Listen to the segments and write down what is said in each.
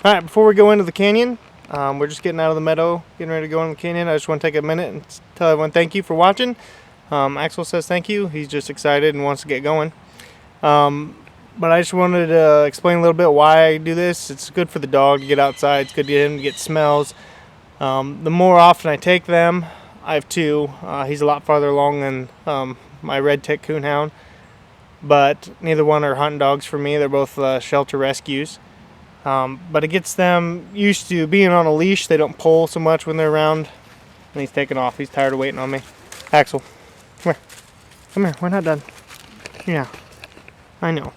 Alright, before we go into the canyon, we're just getting out of the meadow, getting ready to go in the canyon. I just want to take a minute and tell everyone thank you for watching. Axel says thank you. He's just excited and wants to get going. But I just wanted to explain a little bit why I do this. It's good for the dog to get outside. It's good to get him to get smells. The more often I take them, I have two. He's a lot farther along than my red tick coonhound. But neither one are hunting dogs for me. They're both shelter rescues. But it gets them used to being on a leash. They don't pull so much when they're around. And he's taking off. He's tired of waiting on me. Axel, come here. Come here. We're not done. Yeah, I know.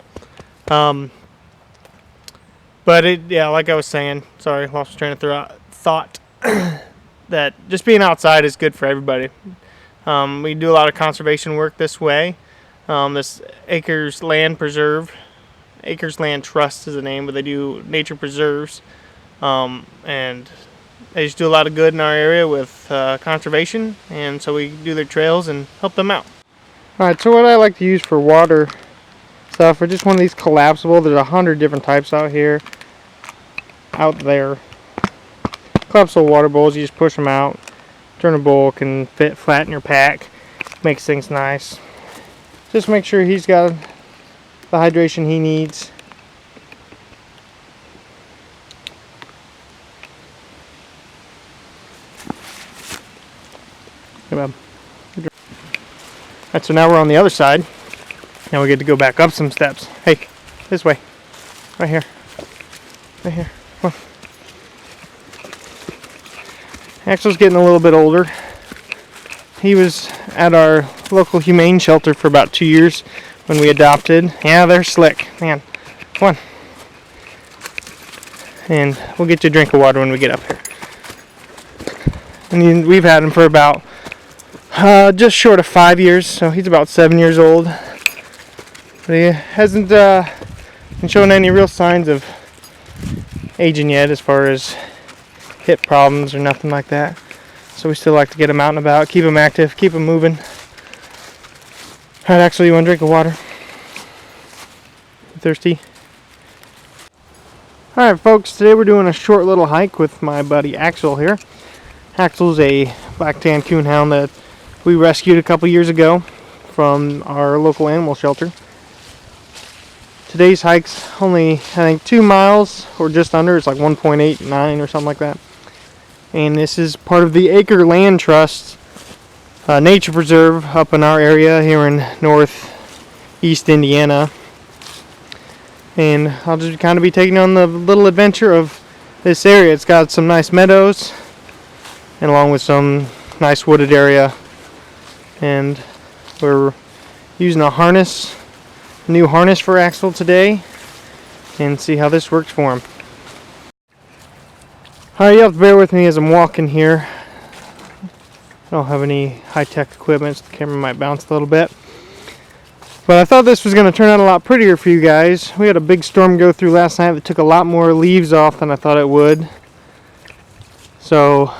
But like I was saying, sorry, lost my train of thought. That just being outside is good for everybody. We do a lot of conservation work this way. This Acres Land Preserve. Acres Land Trust is the name, but they do nature preserves, and they just do a lot of good in our area with conservation, and so we do their trails and help them out. Alright, so what I like to use for water stuff are just one of these collapsible. There's 100 different types out there. Collapsible water bowls, you just push them out, turn a bowl, can fit flat in your pack, makes things nice. Just make sure he's got the hydration he needs. Alright, so now we're on the other side. Now we get to go back up some steps. Hey, this way. Right here. Right here. Come on. Axel's getting a little bit older. He was at our local humane shelter for about 2 years when we adopted. Yeah, they're slick. Man, come on. And we'll get you a drink of water when we get up here. And we've had him for about just short of 5 years, so he's about 7 years old. But he hasn't been showing any real signs of aging yet as far as hip problems or nothing like that. So we still like to get him out and about, keep him active, keep him moving. Alright, Axel, you want a drink of water? You thirsty? Alright folks, today we're doing a short little hike with my buddy Axel here. Axel's a black tan coonhound that we rescued a couple years ago from our local animal shelter. Today's hike's only, I think, 2 miles or just under. It's like 1.89 or something like that. And this is part of the Acre Land Trust nature preserve up in our area here in northeast Indiana. And I'll just kind of be taking on the little adventure of this area. It's got some nice meadows and along with some nice wooded area. And we're using a new harness for Axel today, and see how this works for him. Alright, you have to bear with me as I'm walking here. I don't have any high-tech equipment, so the camera might bounce a little bit. But I thought this was going to turn out a lot prettier for you guys. We had a big storm go through last night that took a lot more leaves off than I thought it would. So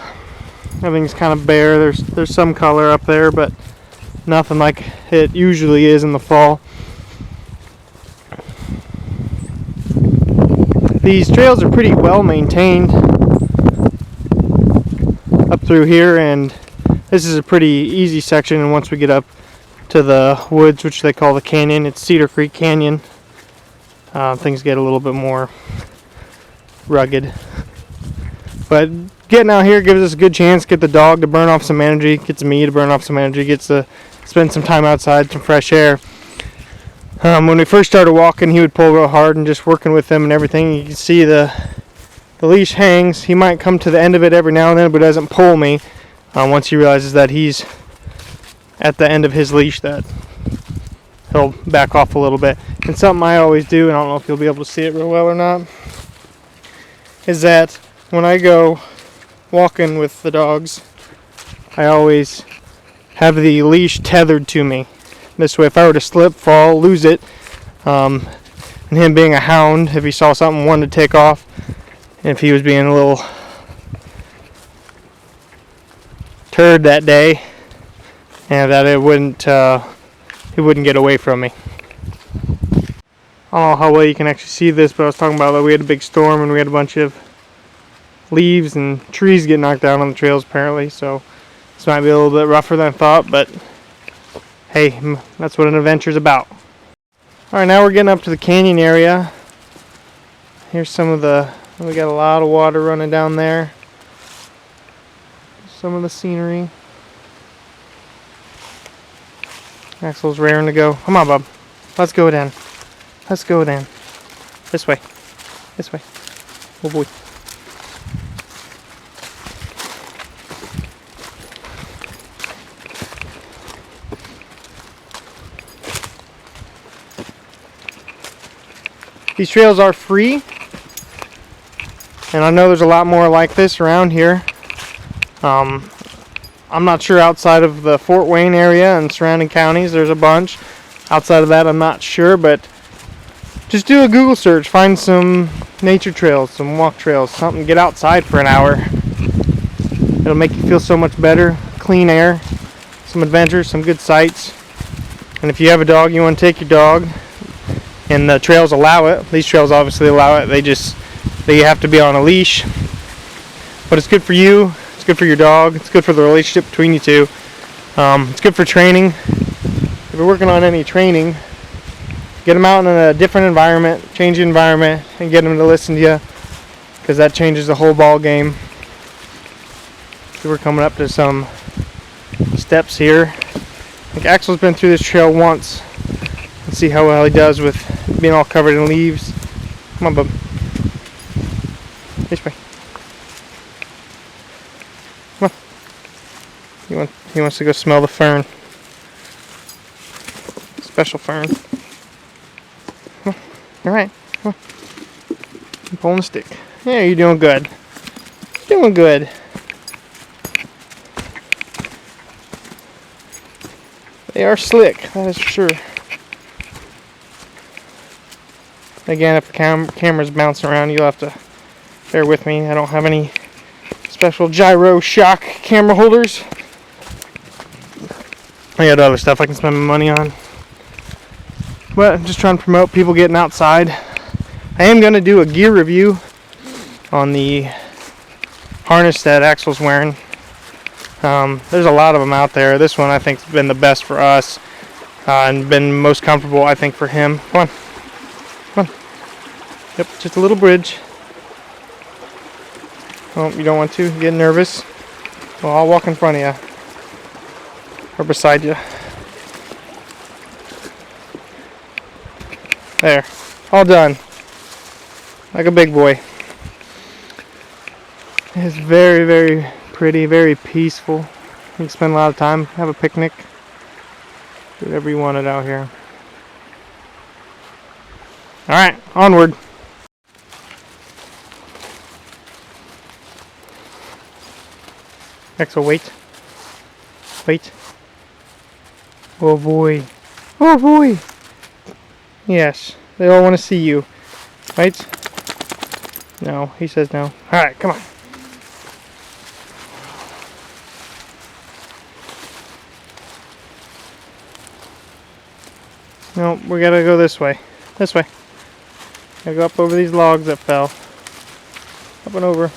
everything's kind of bare. There's some color up there, but nothing like it usually is in the fall. These trails are pretty well maintained up through here, and this is a pretty easy section. And once we get up to the woods, which they call the canyon, it's Cedar Creek Canyon, things get a little bit more rugged. But getting out here gives us a good chance to get the dog to burn off some energy, gets me to burn off some energy, gets to spend some time outside, some fresh air. When we first started walking, he would pull real hard, and just working with him and everything, you can see the leash hangs. He might come to the end of it every now and then, but doesn't pull me. Once he realizes that he's at the end of his leash, that he'll back off a little bit. And something I always do, and I don't know if you'll be able to see it real well or not, is that when I go walking with the dogs, I always have the leash tethered to me. This way, if I were to slip, fall, lose it, and him being a hound, if he saw something, wanted to take off, and if he was being a little turd that day, and that he wouldn't get away from me. I don't know how well you can actually see this, but I was talking about that we had a big storm and we had a bunch of leaves and trees get knocked down on the trails apparently, so this might be a little bit rougher than I thought, but hey, that's what an adventure's about. Alright, now we're getting up to the canyon area. Here's some of we got a lot of water running down there. Some of the scenery. Axel's raring to go. Come on, bub. Let's go then. Let's go then. This way. This way. Oh boy. These trails are free, and I know there's a lot more like this around here. I'm not sure outside of the Fort Wayne area and surrounding counties. There's a bunch. Outside of that, I'm not sure, but just do a Google search. Find some nature trails, some walk trails, something. Get outside for an hour. It'll make you feel so much better. Clean air, some adventure, some good sights. And if you have a dog, you want to take your dog, and the trails allow it. These trails obviously allow it. They have to be on a leash. But it's good for you. It's good for your dog. It's good for the relationship between you two. It's good for training. If you're working on any training, get them out in a different environment, change the environment, and get them to listen to you, because that changes the whole ball game. So we're coming up to some steps here. I think Axel's been through this trail once. Let's see how well he does with being all covered in leaves. Come on, bub. This way. Come on. He wants to go smell the fern. Special fern. Come on. All right. Come on. I'm pulling the stick. Yeah, you're doing good. Doing good. They are slick, that is for sure. Again, if the camera's bouncing around, you'll have to bear with me. I don't have any special gyro shock camera holders. I got other stuff I can spend my money on. But I'm just trying to promote people getting outside. I am going to do a gear review on the harness that Axel's wearing. There's a lot of them out there. This one I think has been the best for us and been most comfortable, I think, for him. Come on. Come on. Yep, just a little bridge. Oh, you don't want to? You get nervous? Well, I'll walk in front of you. Or beside you. There. All done. Like a big boy. It's very, very pretty, very peaceful. You can spend a lot of time, have a picnic. Do whatever you wanted out here. Alright, onward. Axel, wait. Wait. Oh boy. Oh boy! Yes, they all want to see you. Right? No, he says no. Alright, come on. No, we gotta go this way. This way. Gotta go up over these logs that fell. Up and over.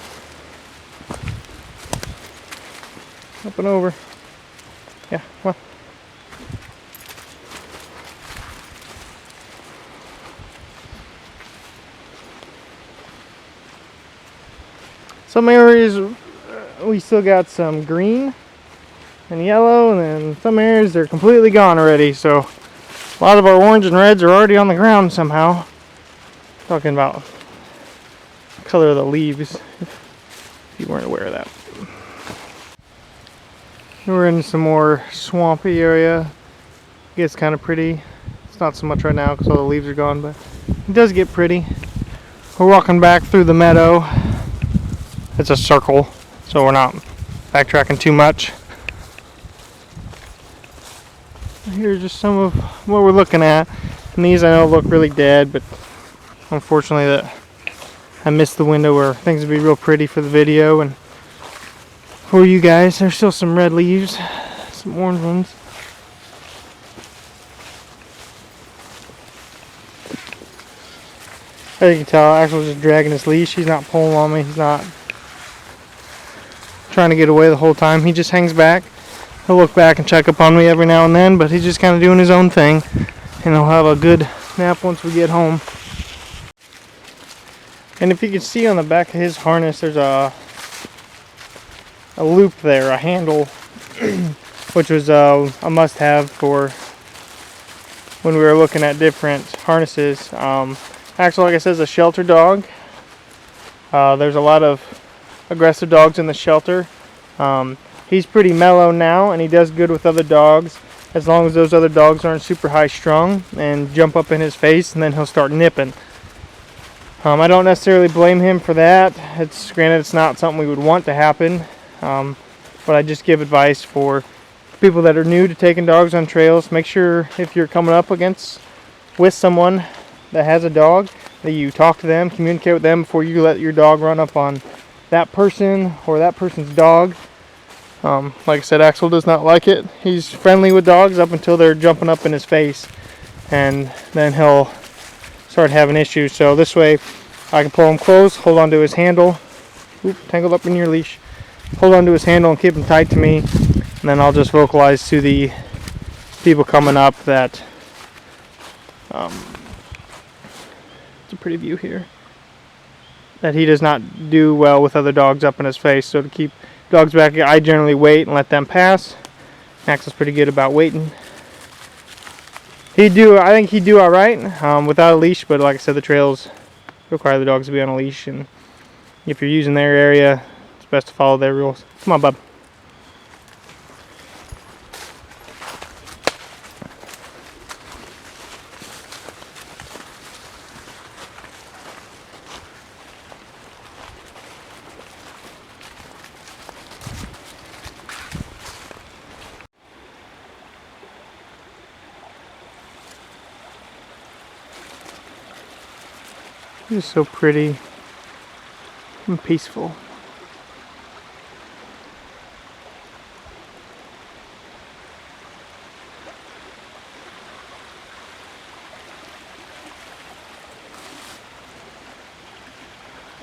Up and over. Yeah, come on. Some areas we still got some green and yellow, and then some areas they're completely gone already, so a lot of our orange and reds are already on the ground somehow. Talking about the color of the leaves, if you weren't aware of that. We're in some more swampy area. It gets kind of pretty. It's not so much right now because all the leaves are gone, but it does get pretty. We're walking back through the meadow. It's a circle, so we're not backtracking too much. Here's just some of what we're looking at. And these I know look really dead, but unfortunately that I missed the window where things would be real pretty for the video and for you guys. There's still some red leaves, some orange ones. As you can tell, Axel's just dragging his leash. He's not pulling on me. He's not trying to get away the whole time. He just hangs back. He'll look back and check up on me every now and then, but he's just kind of doing his own thing. And he'll have a good nap once we get home. And if you can see on the back of his harness, there's a loop there, a handle, which was a must-have for when we were looking at different harnesses. Axel, like I said, is a shelter dog. There's a lot of aggressive dogs in the shelter. He's pretty mellow now, and he does good with other dogs as long as those other dogs aren't super high strung and jump up in his face, and then he'll start nipping. I don't necessarily blame him for that. Granted, it's not something we would want to happen, but I just give advice for people that are new to taking dogs on trails. Make sure if you're coming up with someone that has a dog, that you talk to them, communicate with them before you let your dog run up on that person or that person's dog. Like I said, Axel does not like it. He's friendly with dogs up until they're jumping up in his face, and then he'll start having issues. So this way I can pull him close, hold on to his handle. Oop, tangled up in your leash. Hold on to his handle and keep him tight to me, and then I'll just vocalize to the people coming up that it's a pretty view here, that he does not do well with other dogs up in his face. So to keep dogs back, I generally wait and let them pass. Axel's pretty good about waiting. I think he'd do alright without a leash, but like I said, the trails require the dogs to be on a leash, and if you're using their area, it's best to follow their rules. Come on, bub. It's so pretty and peaceful.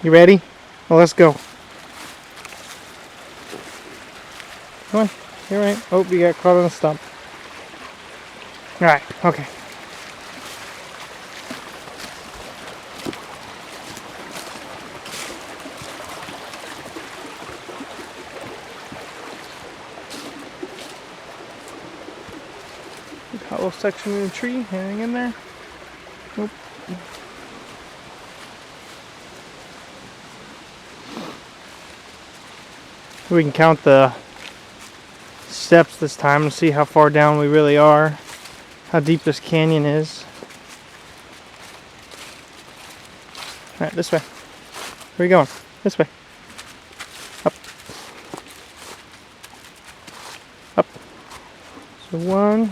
You ready? Well, let's go. Come on, you're right. Oh, you got caught on a stump. Alright, okay. Hollow section of the tree, anything in there? Nope. We can count the steps this time and see how far down we really are, how deep this canyon is. Alright, this way. Where are you going? This way. Up. Up. So 1.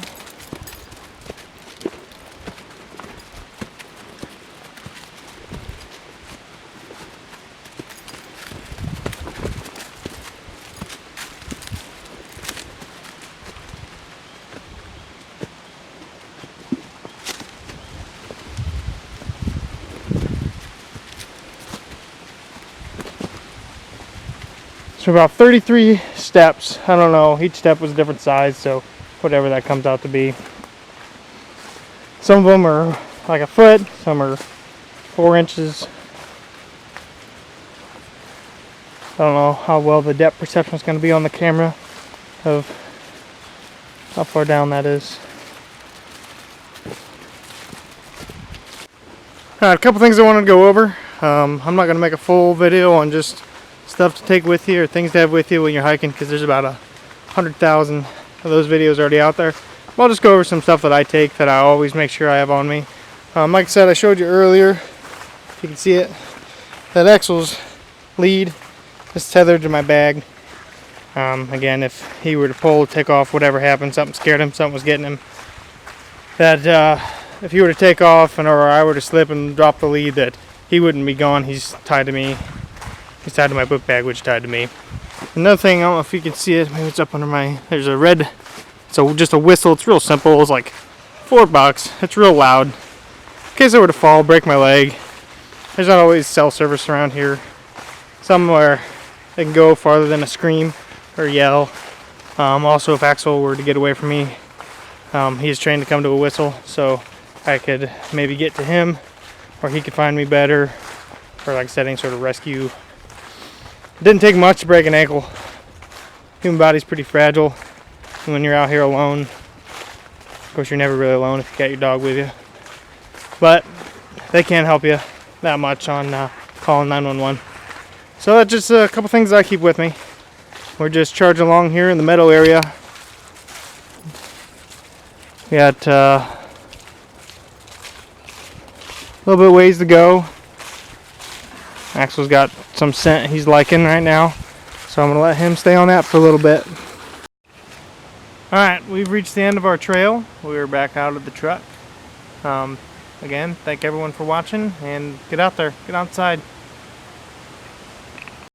So about 33 steps. I don't know, each step was a different size, so whatever that comes out to be. Some of them are like a foot, some are 4 inches. I don't know how well the depth perception is going to be on the camera of how far down that is. Alright, a couple things I wanted to go over. I'm not going to make a full video on just stuff to take with you or things to have with you when you're hiking, because there's about 100,000 of those videos already out there. But I'll just go over some stuff that I take that I always make sure I have on me. Like I said, I showed you earlier, if you can see it, that Axel's lead is tethered to my bag. Again, if he were to pull, take off, whatever happened, something scared him, something was getting him, that if he were to take off and or I were to slip and drop the lead, that he wouldn't be gone. He's tied to me. He's tied to my book bag, which is tied to me. Another thing, I don't know if you can see it, maybe it's up under my, there's a red, it's just a whistle. It's real simple. It's like $4. It's real loud. In case I were to fall, break my leg, there's not always cell service around here. Somewhere they can go farther than a scream or yell. Also, if Axel were to get away from me, he's trained to come to a whistle, so I could maybe get to him, or he could find me better, or like I said, any sort of rescue. It didn't take much to break an ankle. Human body's pretty fragile, and when you're out here alone, of course you're never really alone if you got your dog with you, but they can't help you that much on calling 911. So that's just a couple things I keep with me. We're just charging along here in the meadow area. We got a little bit of ways to go. Axel's got some scent he's liking right now, so I'm going to let him stay on that for a little bit. Alright, we've reached the end of our trail. We're back out of the truck. Again, thank everyone for watching, and get out there, get outside.